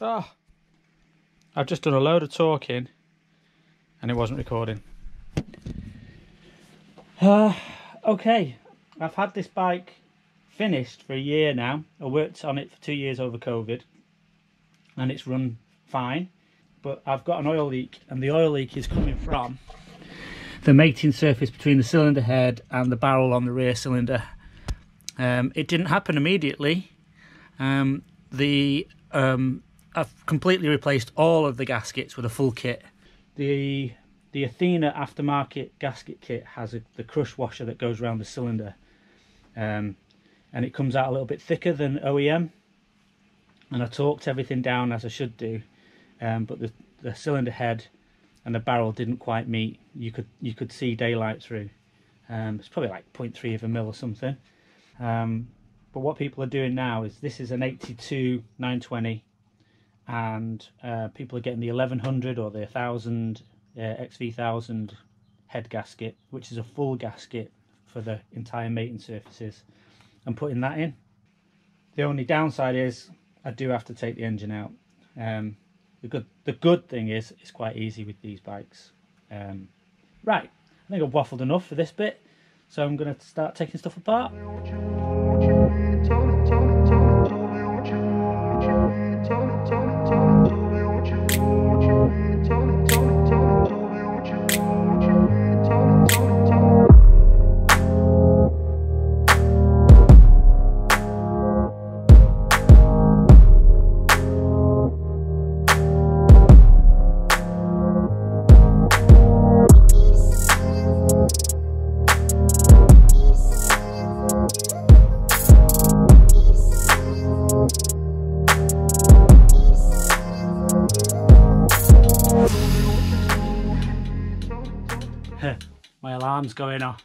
Oh, I've just done a load of talking and it wasn't recording. Okay, I've had this bike finished for a year now. I worked on it for 2 years over COVID and it's run fine, but I've got an oil leak, and the oil leak is coming from the mating surface between the cylinder head and the barrel on the rear cylinder. It didn't happen immediately. I've completely replaced all of the gaskets with a full kit. The Athena aftermarket gasket kit has the crush washer that goes around the cylinder, and it comes out a little bit thicker than OEM, and I torqued everything down as I should do, but the cylinder head and the barrel didn't quite meet. You could see daylight through. It's probably like 0.3 of a mil or something. But what people are doing now is, this is an 82-920, and people are getting the 1100 or the 1000 XV920 head gasket, which is a full gasket for the entire mating surfaces, and putting that in. The only downside is I do have to take the engine out. The good thing is it's quite easy with these bikes. Right, I think I've waffled enough for this bit, so I'm going to start taking stuff apart. My alarm's going off.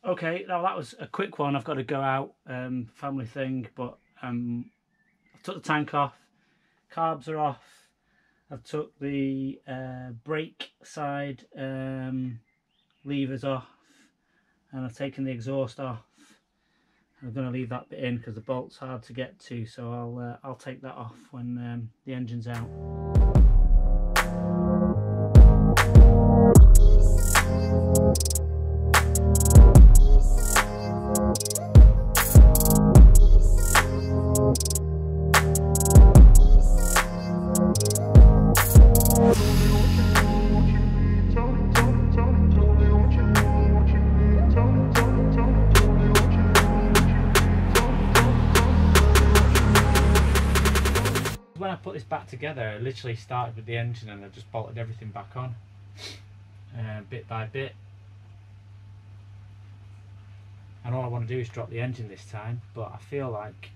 Okay, now that was a quick one. I've got to go out, family thing, but I took the tank off, carbs are off, I've took the brake side levers off, and I've taken the exhaust off. I'm going to leave that bit in because the bolt's hard to get to, so I'll take that off when the engine's out. When I put this back together, I literally started with the engine and I just bolted everything back on, bit by bit. And all I want to do is drop the engine this time, but I feel like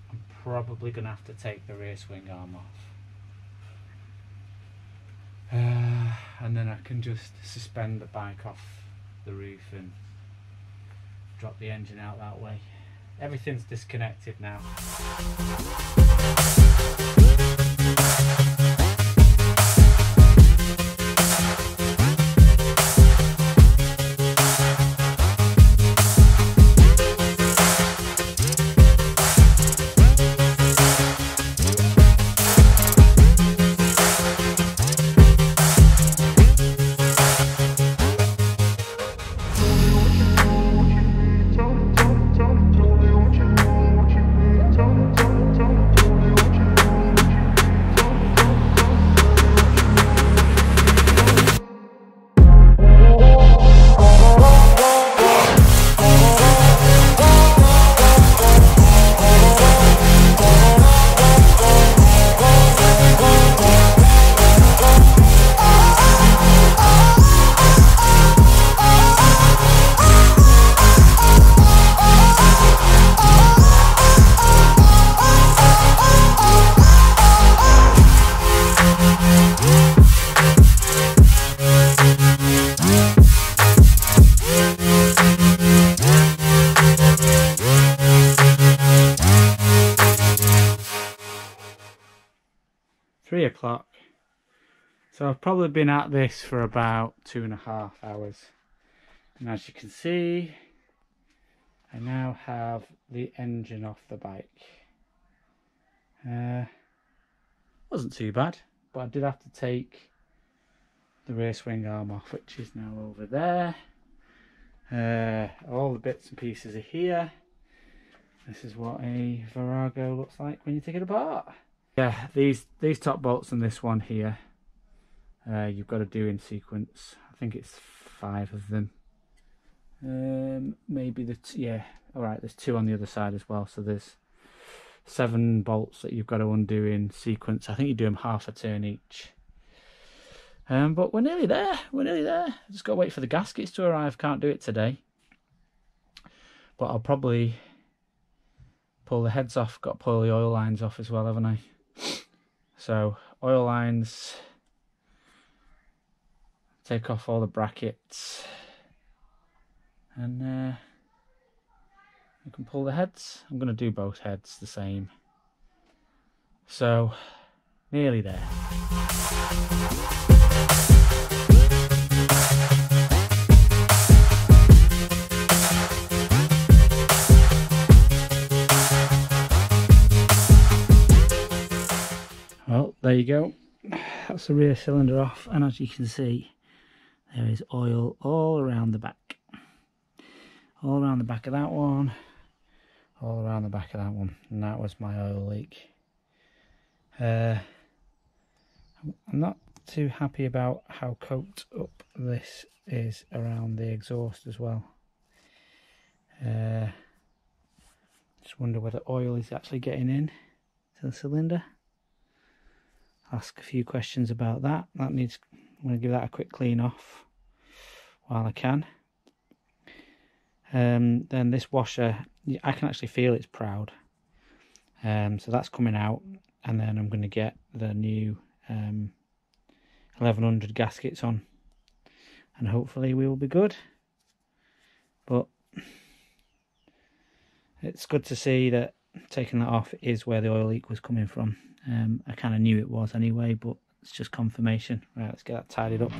I'm probably going to have to take the rear swing arm off. And then I can just suspend the bike off the roof and drop the engine out that way. Everything's disconnected now. O'clock. So I've probably been at this for about 2.5 hours, and as you can see, I now have the engine off the bike. Wasn't too bad, but I did have to take the rear swing arm off, which is now over there. All the bits and pieces are here. This is what a Virago looks like when you take it apart. Yeah, these top bolts and this one here, you've got to do in sequence. I think it's 5 of them. Maybe yeah, all right, there's 2 on the other side as well, so there's 7 bolts that you've got to undo in sequence. I think you do them half a turn each. But we're nearly there. Just got to wait for the gaskets to arrive. Can't do it today, but I'll probably pull the heads off. Got to pull the oil lines off as well, haven't I? So oil lines, take off all the brackets, and I can pull the heads. I'm going to do both heads the same. So nearly there. Well, there you go. That's the rear cylinder off, and as you can see, there is oil all around the back. All around the back of that one, all around the back of that one, and that was my oil leak. I'm not too happy about how coked up this is around the exhaust as well. Just wonder whether oil is actually getting in to the cylinder. Ask a few questions about that. I'm going to give that a quick clean off while I can. Then this washer, I can actually feel it's proud. So that's coming out, and then I'm going to get the new 1100 gaskets on, and hopefully we will be good. But it's good to see that taking that off is where the oil leak was coming from. I kind of knew it was anyway, but it's just confirmation. Right, let's get that tidied up.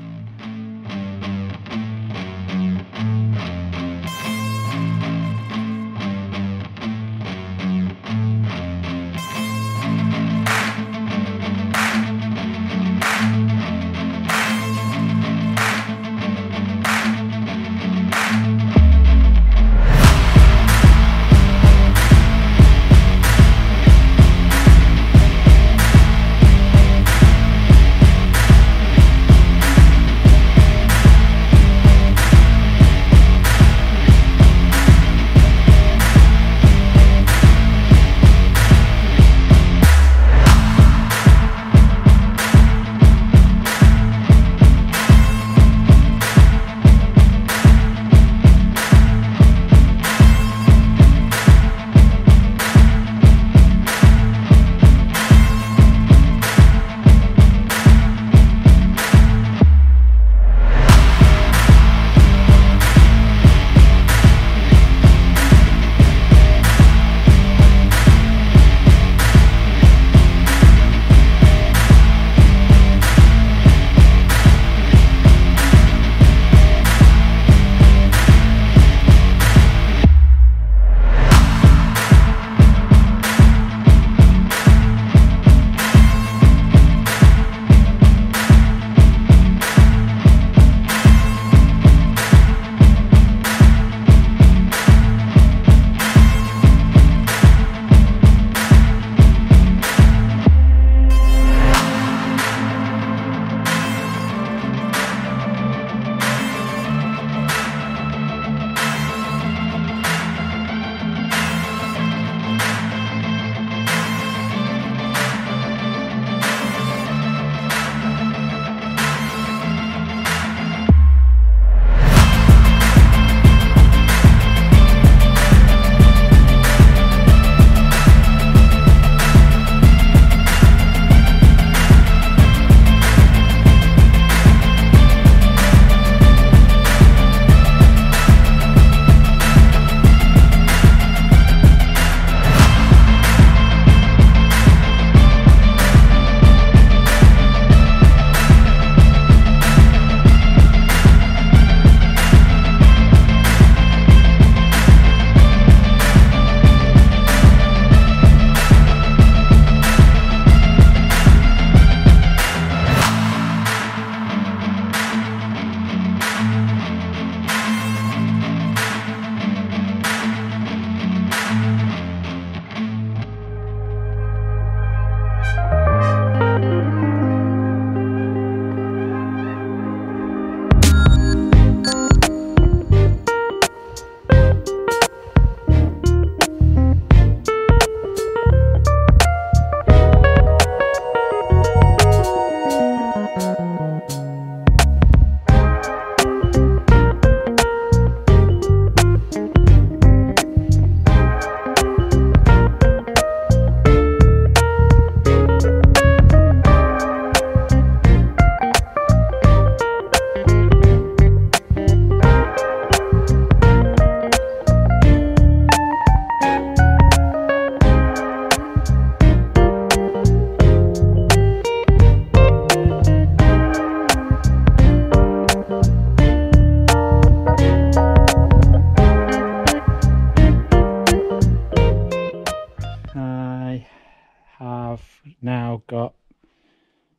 I've now got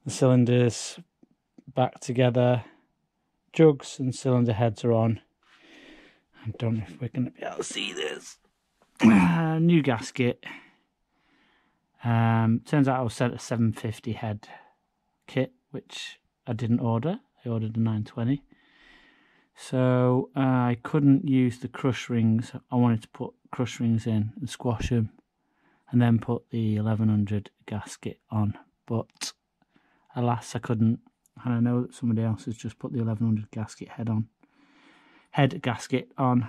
the cylinders back together. Jugs and cylinder heads are on. I don't know if we're going to be able to see this. New gasket. Turns out I was sent a 750 head kit, which I didn't order. I ordered a 920. So I couldn't use the crush rings. I wanted to put crush rings in and squash them and then put the 1100 gasket on. But alas, I couldn't. And I know that somebody else has just put the 1100 gasket head gasket on.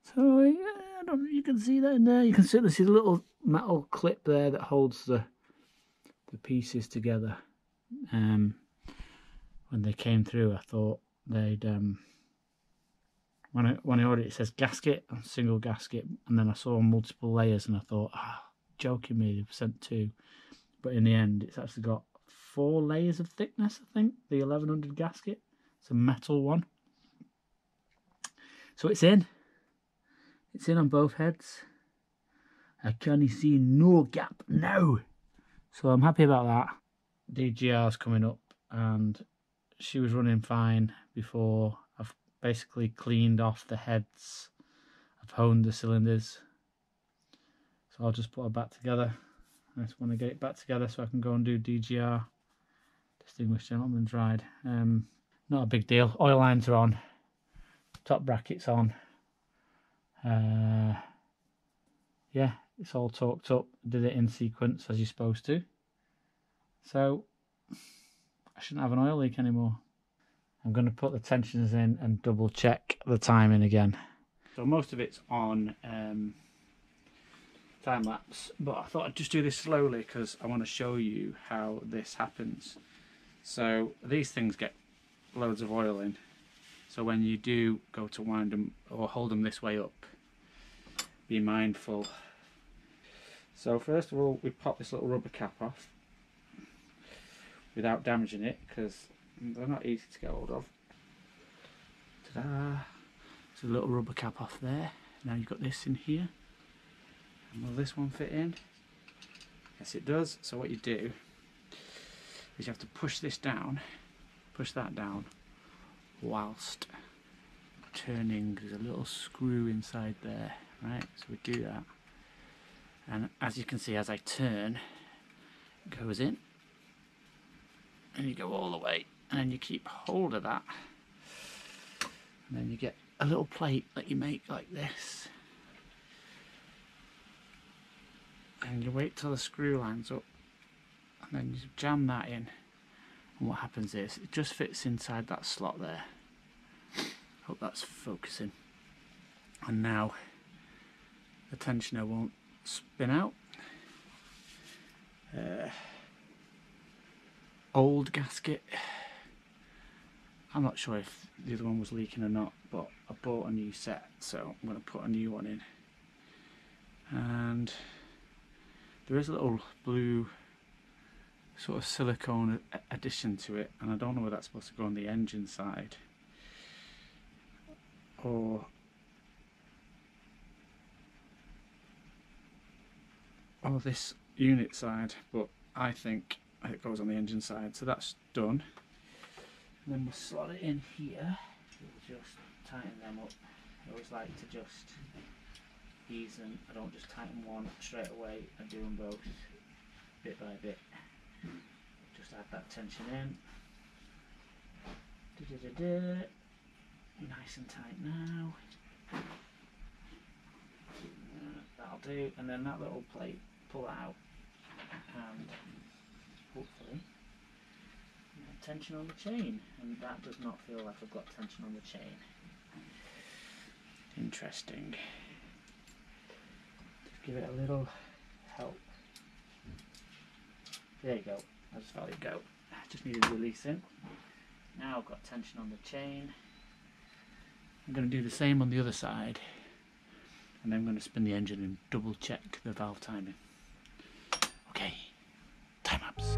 So yeah, I don't know if you can see that in there. You can certainly see the little metal clip there that holds the pieces together. When they came through, I thought they'd when I ordered it says gasket, single gasket, and then I saw multiple layers and I thought, joking me, they've sent 2. But in the end it's actually got 4 layers of thickness, I think, the 1100 gasket. It's a metal one. So it's in on both heads. I can't see no gap now. So I'm happy about that. DGR's coming up and she was running fine before. I've basically cleaned off the heads. I've honed the cylinders. So I'll just put her back together. I just want to get it back together so I can go and do DGR. Distinguished Gentleman's Ride. Not a big deal. Oil lines are on. Top brackets on. Yeah, it's all torqued up. Did it in sequence as you're supposed to. So I shouldn't have an oil leak anymore. I'm going to put the tensioners in and double check the timing again. So most of it's on time lapse, but I thought I'd just do this slowly because I want to show you how this happens. So these things get loads of oil in. So when you do go to wind them or hold them this way up, be mindful. So first of all, we pop this little rubber cap off without damaging it because they're not easy to get hold of. Ta-da! So a little rubber cap off there. Now you've got this in here. And will this one fit in? Yes, it does. So what you do is you have to push this down, push that down, whilst turning. There's a little screw inside there, right? So we do that, and as you can see, as I turn, it goes in, and you go all the way, and then you keep hold of that, and then you get a little plate that you make like this, and you wait till the screw lines up, and then you jam that in, and what happens is it just fits inside that slot there. Hope that's focusing. And now the tensioner won't spin out. Old gasket. I'm not sure if the other one was leaking or not, but I bought a new set, so I'm going to put a new one in. And there is a little blue sort of silicone addition to it, and I don't know whether that's supposed to go on the engine side or this unit side, but I think it goes on the engine side, so that's done. And then we'll slot it in here. We'll just tighten them up. I always like to just ease them. I don't just tighten one straight away, I do them both bit by bit. Just add that tension in. Nice and tight now. That'll do, and then that little plate, pull out, and hopefully tension on the chain, and that does not feel like I've got tension on the chain. Interesting. Just give it a little help. There you go. I just felt it go. Just needed releasing. Now I've got tension on the chain. I'm going to do the same on the other side, and then I'm going to spin the engine and double check the valve timing. Okay, time lapse.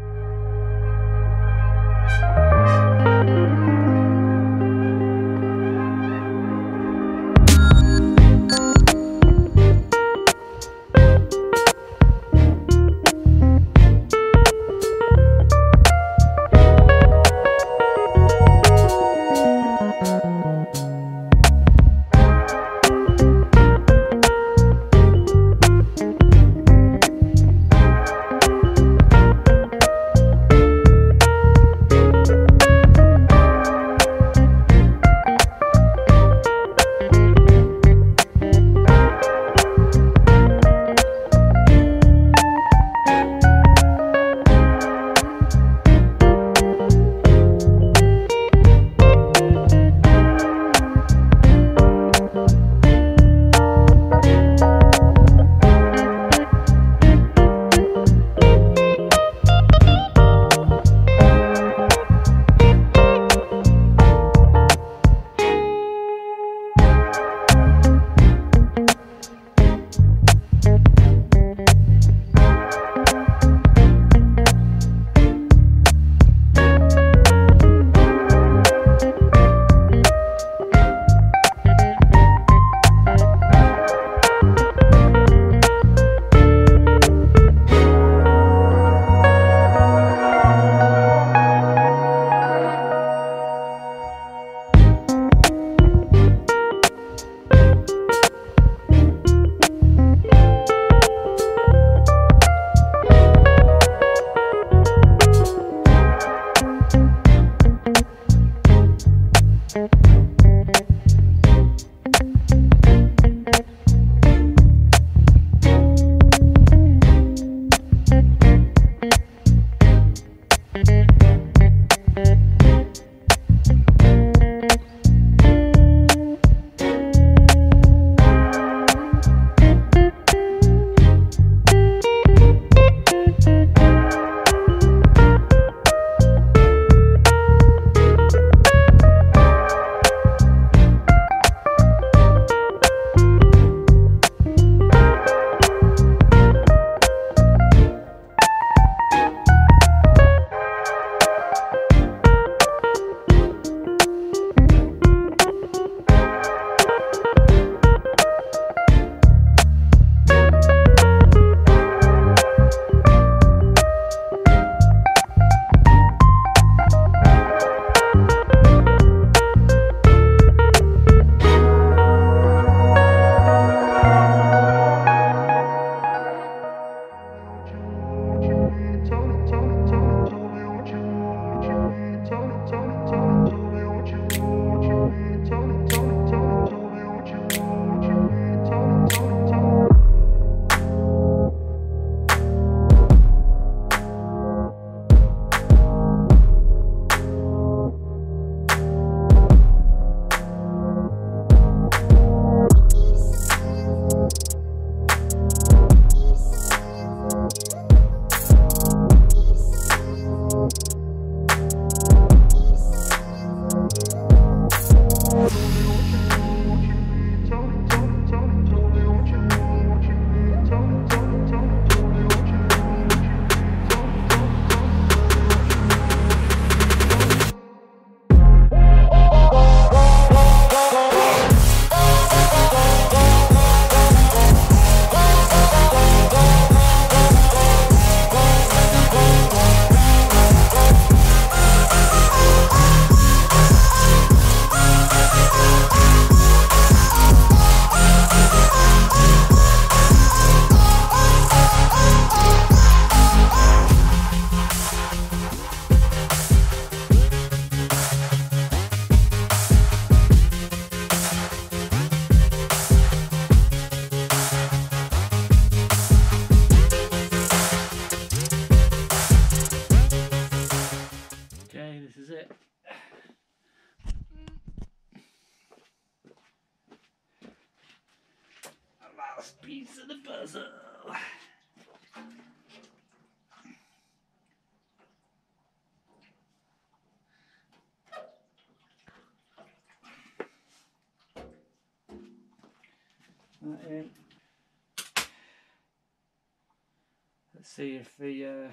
Let's see if the I'll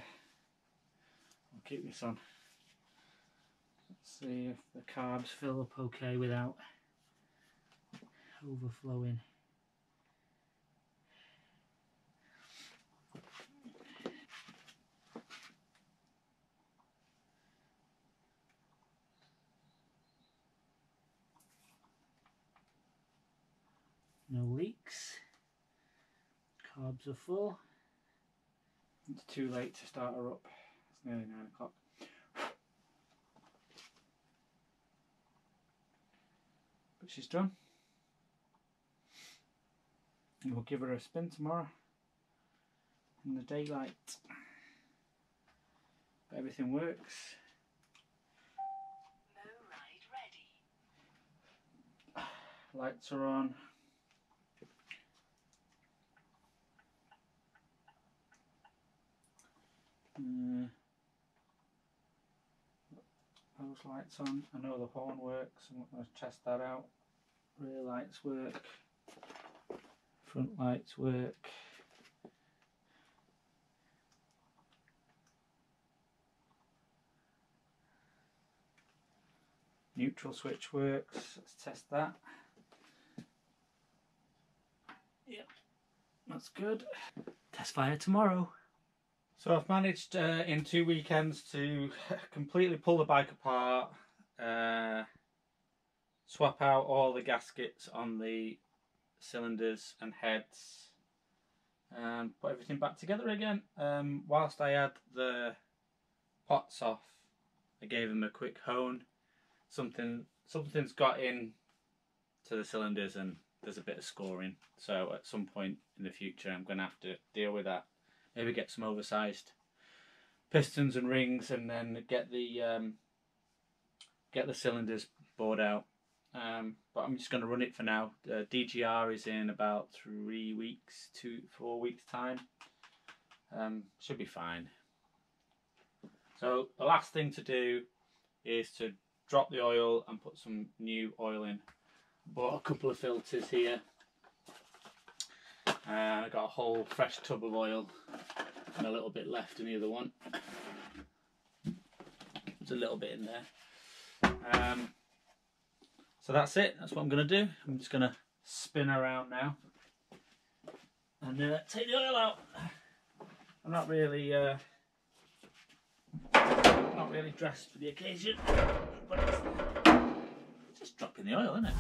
keep this on. Let's see if the carbs fill up okay without overflowing. No leaks. Carbs are full. It's too late to start her up. It's nearly 9 o'clock. But she's done. And we'll give her a spin tomorrow in the daylight. But everything works. No ride ready. Lights are on. Those lights on. I know the horn works. I'm going to test that out. Rear lights work. Front lights work. Neutral switch works. Let's test that. Yep, that's good. Test fire tomorrow. So I've managed in 2 weekends to completely pull the bike apart, swap out all the gaskets on the cylinders and heads, and put everything back together again. Whilst I had the pots off, I gave them a quick hone. Something's got in to the cylinders and there's a bit of scoring. So at some point in the future I'm going to have to deal with that. Maybe get some oversized pistons and rings, and then get the cylinders bored out. But I'm just going to run it for now. DGR is in about 3 weeks to 4 weeks time. Should be fine. So the last thing to do is to drop the oil and put some new oil in. Bought a couple of filters here. I got a whole fresh tub of oil and a little bit left in the other one. There's a little bit in there. So that's it. That's what I'm going to do. I'm just going to spin around now and take the oil out. I'm not really dressed for the occasion, but it's just dropping the oil, isn't it?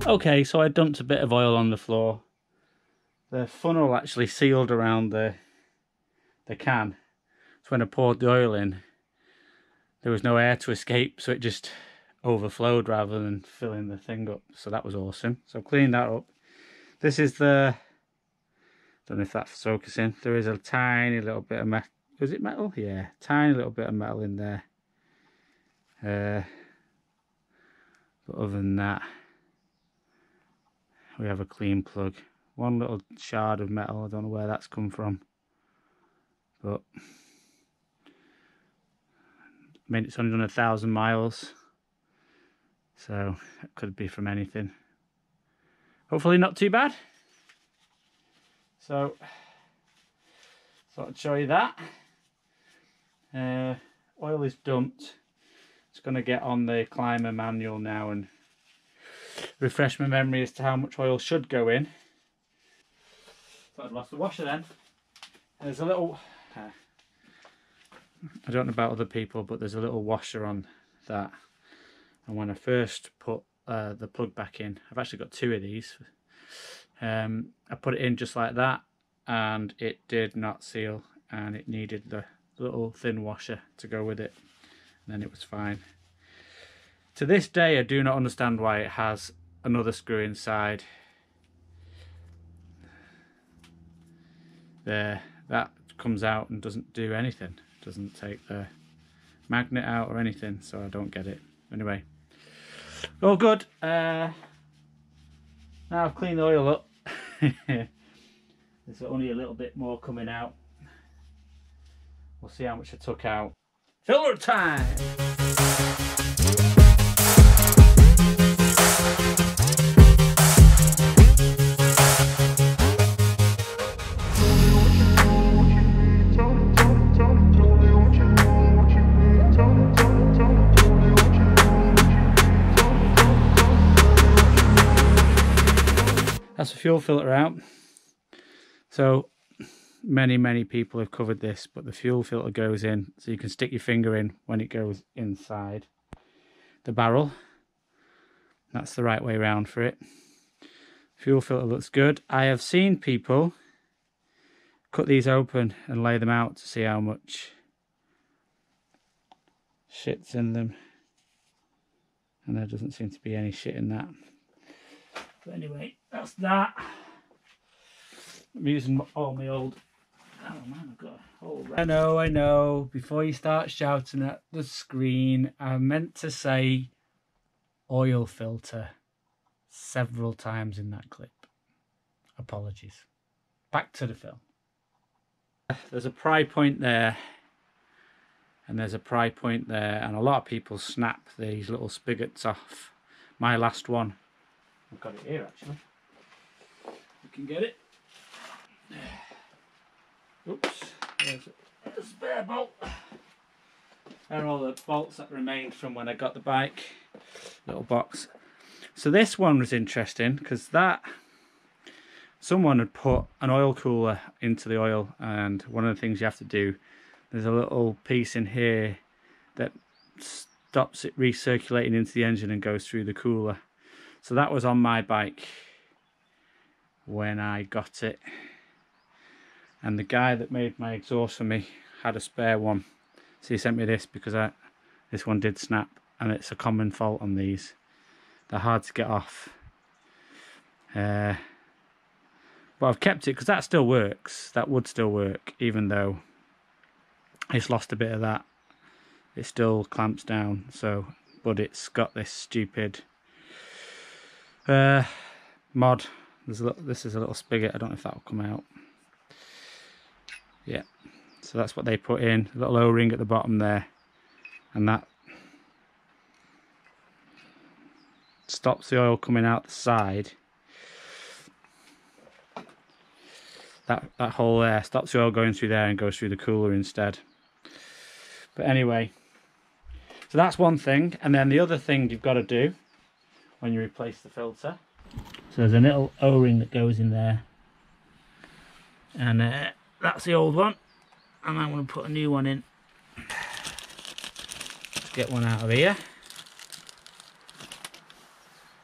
Okay, so I dumped a bit of oil on the floor. The funnel actually sealed around the can. So when I poured the oil in, there was no air to escape, so it just overflowed rather than filling the thing up. So that was awesome. So I've cleaned that up. This is the, don't know if that's focusing. There is a tiny little bit of metal. Was it metal? Yeah, tiny little bit of metal in there. But other than that, we have a clean plug. One little shard of metal, I don't know where that's come from. But, I mean, it's only done 1,000 miles. So, it could be from anything. Hopefully not too bad. So, thought I'd show you that. Oil is dumped. It's going to get on the climber manual now and refresh my memory as to how much oil should go in. Thought I'd lost the washer then. There's a little, I don't know about other people, but there's a little washer on that. And when I first put the plug back in, I've actually got 2 of these. I put it in just like that and it did not seal, and it needed the little thin washer to go with it, and then it was fine. To this day I do not understand why it has another screw inside. there, that comes out and doesn't do anything. Doesn't take the magnet out or anything, so I don't get it. Anyway, all good. Now I've cleaned the oil up. There's only a little bit more coming out. We'll see how much I took out. Filter time! That's the fuel filter out. So many people have covered this, but the fuel filter goes in, so you can stick your finger in when it goes inside the barrel. That's the right way around for it. Fuel filter looks good. I have seen people cut these open and lay them out to see how much shit's in them, and there doesn't seem to be any shit in that. But anyway, that's that. I'm using all my old... Oh man, I've got a whole... I know. Before you start shouting at the screen, I meant to say oil filter several times in that clip. Apologies. Back to the film. There's a pry point there, and there's a pry point there, and a lot of people snap these little spigots off. My last one, I've got it here actually. You can get it. Oops, there's a spare bolt. There are all the bolts that remained from when I got the bike. Little box. So this one was interesting because someone had put an oil cooler into the oil, and one of the things you have to do, there's a little piece in here that stops it recirculating into the engine and goes through the cooler. So that was on my bike when I got it, and the guy that made my exhaust for me had a spare one, so he sent me this because this one did snap, and it's a common fault on these. They're hard to get off, but I've kept it because that still works. That would still work even though it's lost a bit of that. It still clamps down, so, but it's got this stupid mod. This is a little spigot. I don't know if that will come out. Yeah, so that's what they put in, a little O-ring at the bottom there, and that stops the oil coming out the side. That hole there stops the oil going through there and goes through the cooler instead. But anyway, so that's one thing. And then the other thing you've got to do when you replace the filter, so there's a little O-ring that goes in there, and that's the old one, and I'm going to put a new one in. Let's get one out of here,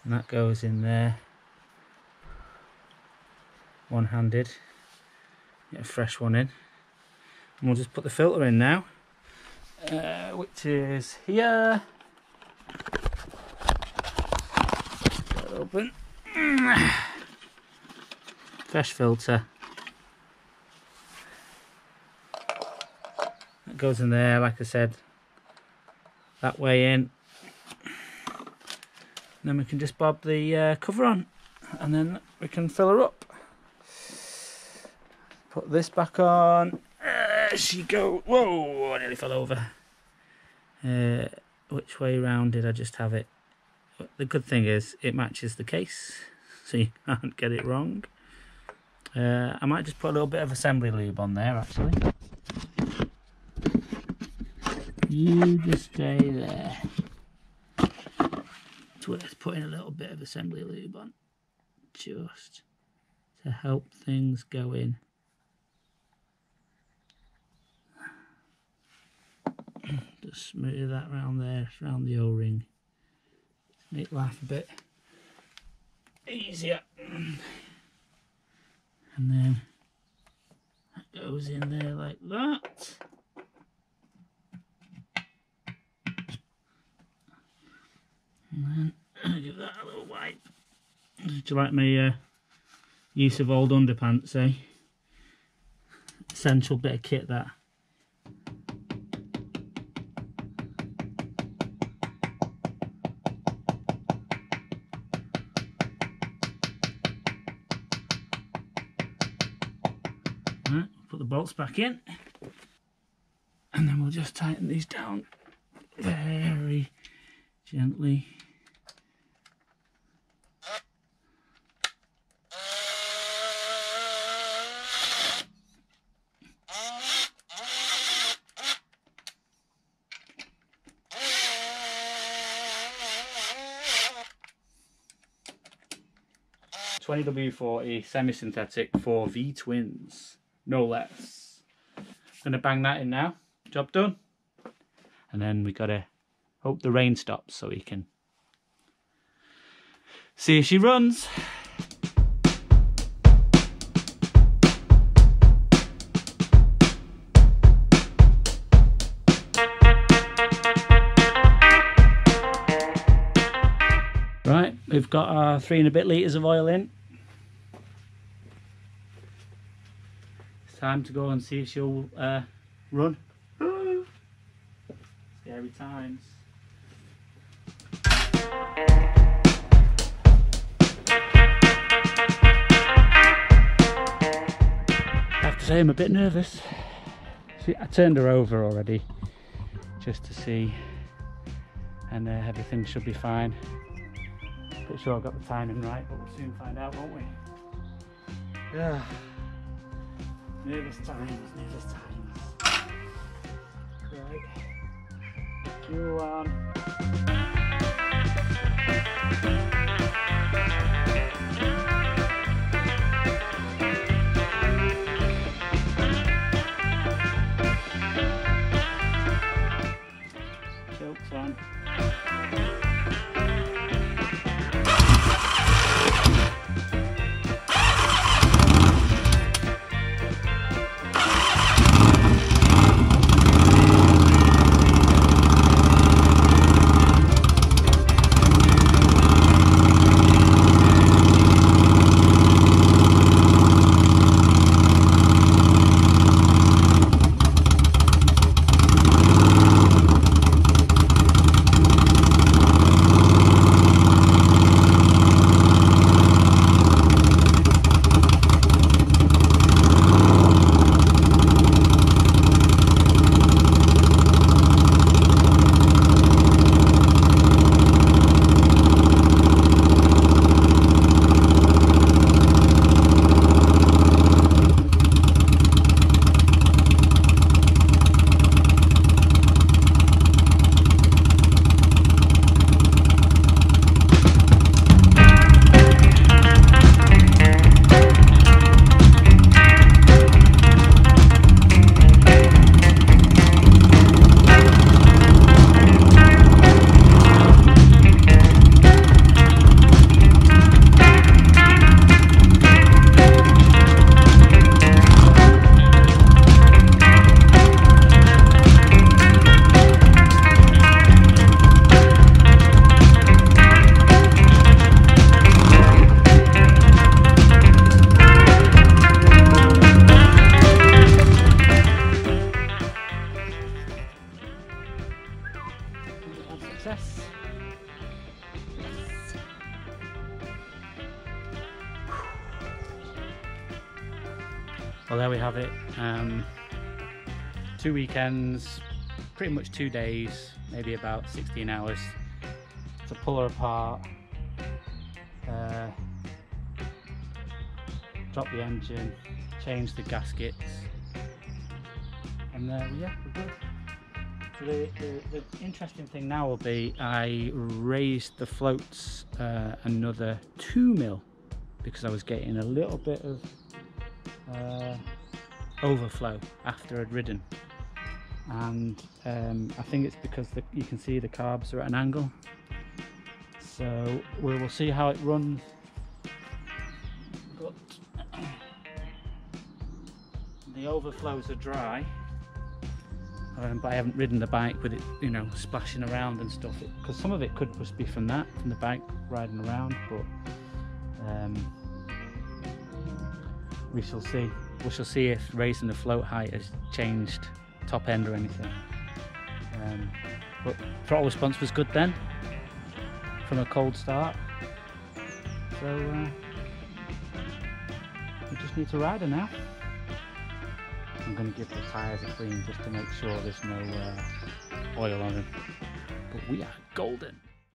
and that goes in there one-handed. Get a fresh one in, and we'll just put the filter in now, which is here. Get it open. Fresh filter. That goes in there, like I said, that way in. And then we can just bob the cover on, and then we can fill her up. Put this back on. She go. Whoa! I nearly fell over. Which way round did I just have it? The good thing is it matches the case, so you can't get it wrong. I might just put a little bit of assembly lube on there actually. You just stay there. It's worth putting a little bit of assembly lube on, just to help things go in. Just smooth that round there, around the O-ring. Make it laugh a bit easier. And then that goes in there like that. And then give that a little wipe. Do you like my use of old underpants, eh? essential bit of kit, that. Right, put the bolts back in, and then we'll just tighten these down very gently. W40 semi-synthetic 4V twins, no less. Gonna bang that in now. Job done. And then we gotta hope the rain stops so we can see if she runs. Right, we've got our 3 and a bit litres of oil in. It's time to go and see if she'll run. Scary times. I have to say I'm a bit nervous. See, I turned her over already just to see, and everything should be fine. Pretty sure I got the timing right, but we'll soon find out, won't we? Yeah. Nervous times, nervous times. Right. Fuel on. Chokes on. Success. Well, there we have it. 2 weekends, pretty much 2 days, maybe about 16 hours to pull her apart, drop the engine, change the gaskets, and yeah, we're good. So the interesting thing now will be I raised the floats another 2 mil because I was getting a little bit of overflow after I'd ridden, and I think it's because you can see the carbs are at an angle, so we will see how it runs. But the overflows are dry. But I haven't ridden the bike with it, you know, splashing around and stuff, because some of it could just be from the bike riding around, but we shall see. we shall see if raising the float height has changed top end or anything. But throttle response was good then, from a cold start. So we just need to ride her now. I'm going to give the tyres a clean just to make sure there's no oil on them. But we are golden.